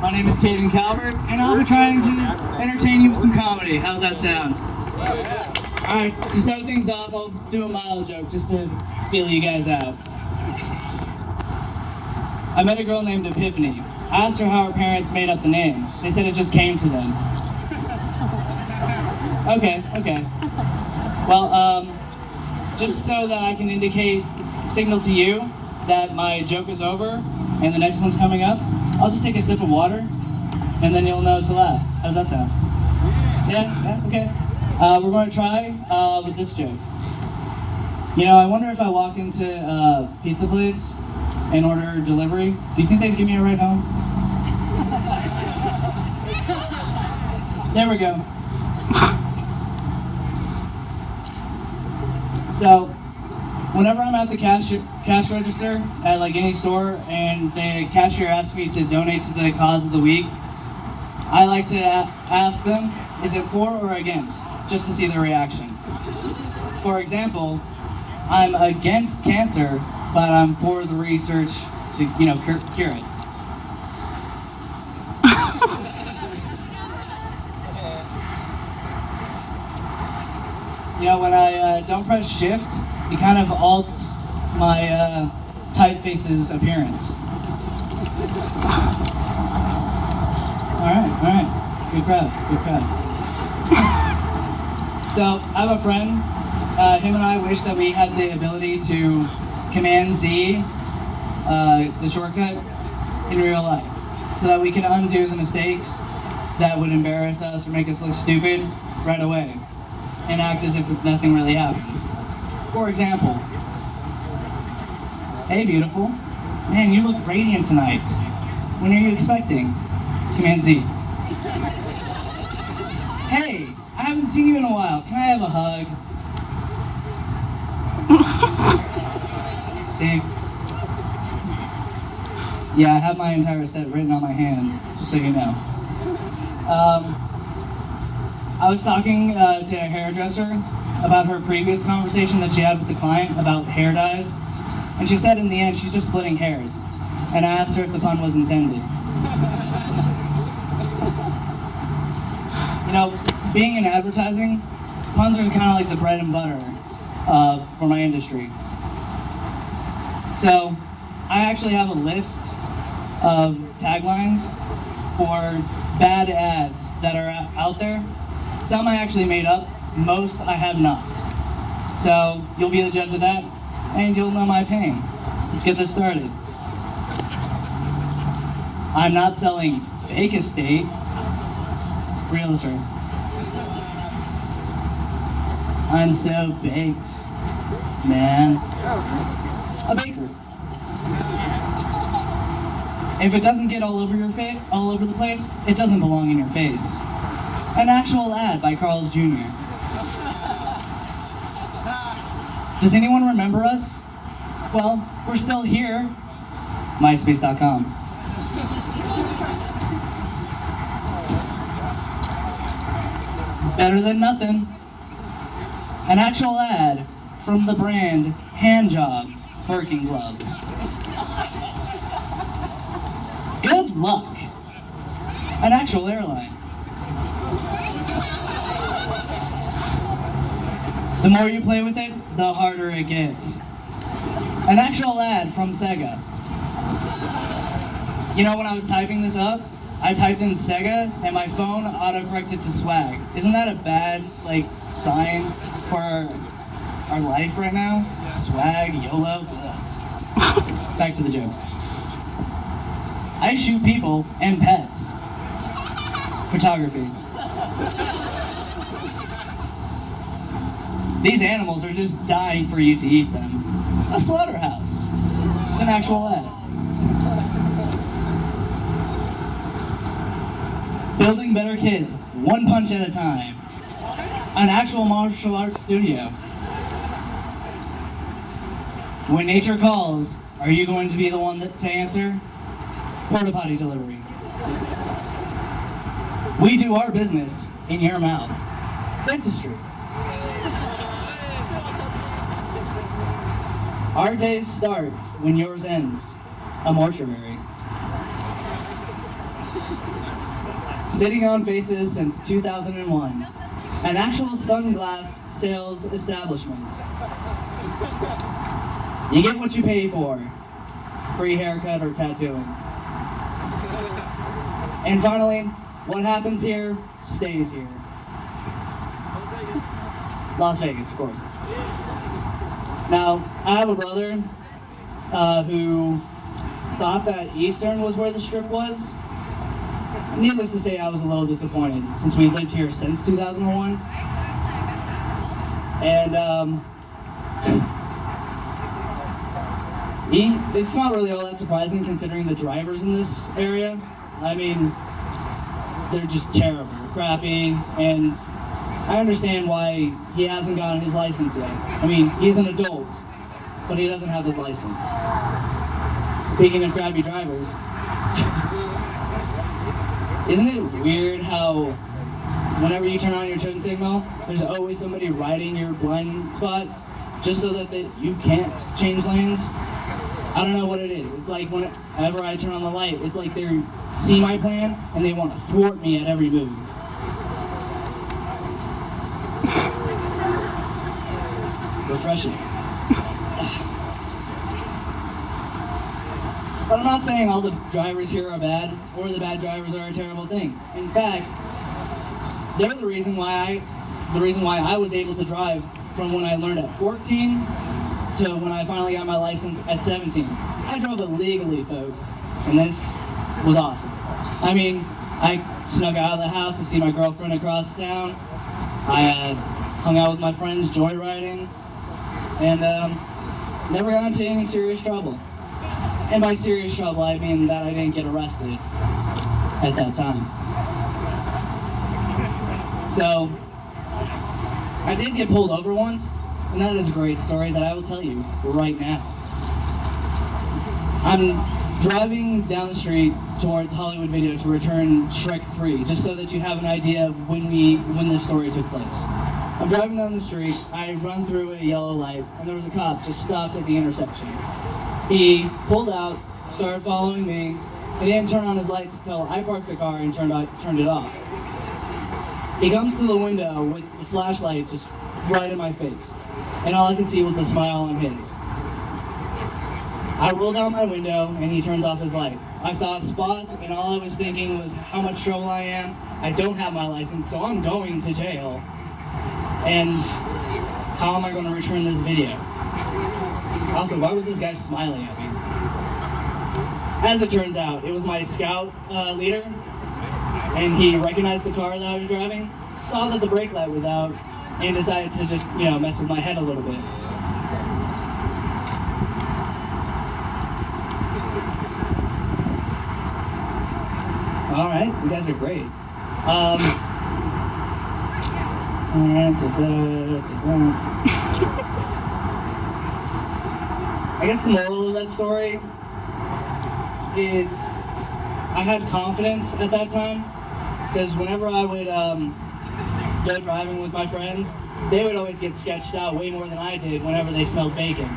My name is Caden Calvert, and I'll be trying to entertain you with some comedy. How's that sound? Alright, to start things off, I'll do a mild joke just to feel you guys out. I met a girl named Epiphany. I asked her how her parents made up the name. They said it just came to them. Okay. Well, just so that I can signal to you that my joke is over and the next one's coming up, I'll just take a sip of water and then you'll know to laugh. How does that sound? Yeah? Okay. We're going to try with this joke. You know, I wonder if I walk into a pizza place and order delivery, do you think they'd give me a ride home? There we go. So, whenever I'm at the cash register at like any store and the cashier asks me to donate to the cause of the week, I like to ask them, is it for or against? Just to see their reaction. For example, I'm against cancer, but I'm for the research to, cure it. When I don't press shift, it kind of alts my typeface's appearance. All right. Good crowd. So, I have a friend. Him and I wish that we had the ability to Command Z, the shortcut, in real life, so that we can undo the mistakes that would embarrass us or make us look stupid right away, and act as if nothing really happened. For example, hey beautiful, man, you look radiant tonight. When are you expecting? Command Z. Hey, I haven't seen you in a while. Can I have a hug? See? Yeah, I have my entire set written on my hand, just so you know. I was talking to a hairdresser about her previous conversation that she had with the client about hair dyes, and she said in the end she's just splitting hairs, and I asked her if the pun was intended. Being in advertising, puns are kind of like the bread and butter for my industry. So, I actually have a list of taglines for bad ads that are out there. Some I actually made up, most I have not. So, you'll be the judge of that, and you'll know my pain. Let's get this started. I'm not selling fake estate. Realtor. I'm so baked, man. A baker. If it doesn't get all over the place, it doesn't belong in your face. An actual ad by Carl's Jr. Does anyone remember us? Well, we're still here. MySpace.com. Better than nothing. An actual ad from the brand Handjob working gloves. Good luck. An actual airline. The more you play with it, the harder it gets. An actual ad from Sega. When I was typing this up, I typed in Sega and my phone autocorrected to swag. Isn't that a bad, sign for our life right now? Swag, YOLO, ugh. Back to the jokes. I shoot people and pets. Photography. These animals are just dying for you to eat them. A slaughterhouse. It's an actual ad. Building better kids, one punch at a time. An actual martial arts studio. When nature calls, are you going to be the one to answer? Porta potty delivery. We do our business in your mouth. Dentistry. Our days start when yours ends. A mortuary. Sitting on Faces since 2001. An actual sunglass sales establishment. You get what you pay for. Free haircut or tattooing. And finally, what happens here stays here. Las Vegas, of course. Now, I have a brother who thought that Eastern was where the strip was. Needless to say, I was a little disappointed since we lived here since 2001. And it's not really all that surprising considering the drivers in this area. I mean, they're just terrible, crappy, and I understand why he hasn't gotten his license yet. I mean, he's an adult, but he doesn't have his license. Speaking of crappy drivers, isn't it weird how whenever you turn on your turn signal, there's always somebody riding your blind spot just so that you can't change lanes? I don't know what it is. It's like whenever I turn on the light, it's like they see my plan and they want to thwart me at every move. Refreshing. But I'm not saying all the drivers here are bad or the bad drivers are a terrible thing. In fact, they're the reason why I was able to drive from when I learned at 14 to when I finally got my license at 17. I drove it legally, folks, and this was awesome. I mean, I snuck out of the house to see my girlfriend across town. I hung out with my friends joyriding, and never got into any serious trouble. And by serious trouble, I mean that I didn't get arrested at that time. So, I did get pulled over once, and that is a great story that I will tell you right now. I'm driving down the street towards Hollywood Video to return Shrek 3, just so that you have an idea of when this story took place. I'm driving down the street, I run through a yellow light, and there was a cop just stopped at the intersection. He pulled out, started following me, and he didn't turn on his lights until I parked the car and turned it off. He comes to the window with the flashlight just right in my face, and all I could see was a smile on his. I roll down my window, and he turns off his light. I saw a spot, and all I was thinking was how much trouble I am. I don't have my license, so I'm going to jail. And how am I going to return this video? Also, why was this guy smiling at me? As it turns out, it was my scout leader, and he recognized the car that I was driving, saw that the brake light was out, and decided to just, mess with my head a little bit. All right, you guys are great. I guess the moral of that story is I had confidence at that time, because whenever I would go driving with my friends, they would always get sketched out way more than I did whenever they smelled bacon,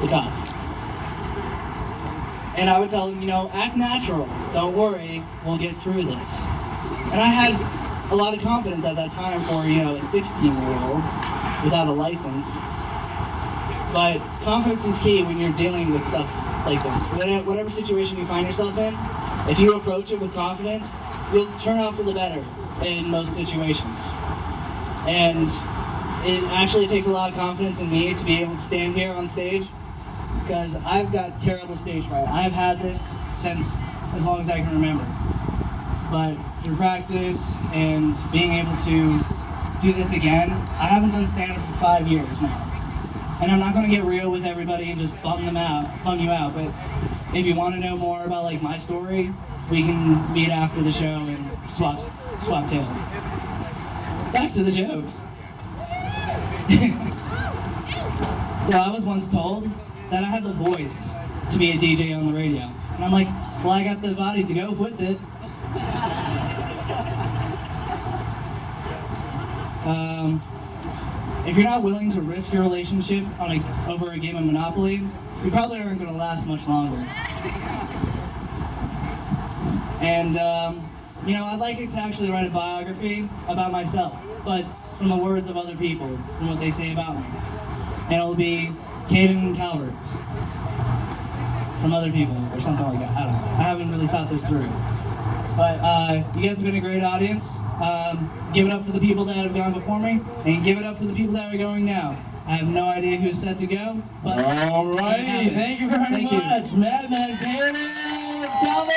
the cops. And I would tell them, act natural, don't worry, we'll get through this. And I had a lot of confidence at that time for, a 16-year-old without a license. But confidence is key when you're dealing with stuff like this. Whatever situation you find yourself in, if you approach it with confidence, you'll turn out for the better in most situations. And it actually takes a lot of confidence in me to be able to stand here on stage, because I've got terrible stage fright. I've had this since as long as I can remember. But through practice and being able to do this again, I haven't done stand-up for 5 years now. And I'm not going to get real with everybody and just bum you out, but if you want to know more about my story, we can meet after the show and swap tales. Back to the jokes. So I was once told that I had the voice to be a DJ on the radio. And I'm like, well, I got the body to go with it. If you're not willing to risk your relationship over a game of Monopoly, you probably aren't going to last much longer. And you know, I'd like it to actually write a biography about myself, but from the words of other people, from what they say about me. And it'll be Caden Calvert from other people, or something like that. I don't know. I haven't really thought this through. But you guys have been a great audience. Give it up for the people that have gone before me, and give it up for the people that are going now. I have no idea who's set to go, but all righty, thank you very much, Madman Caden.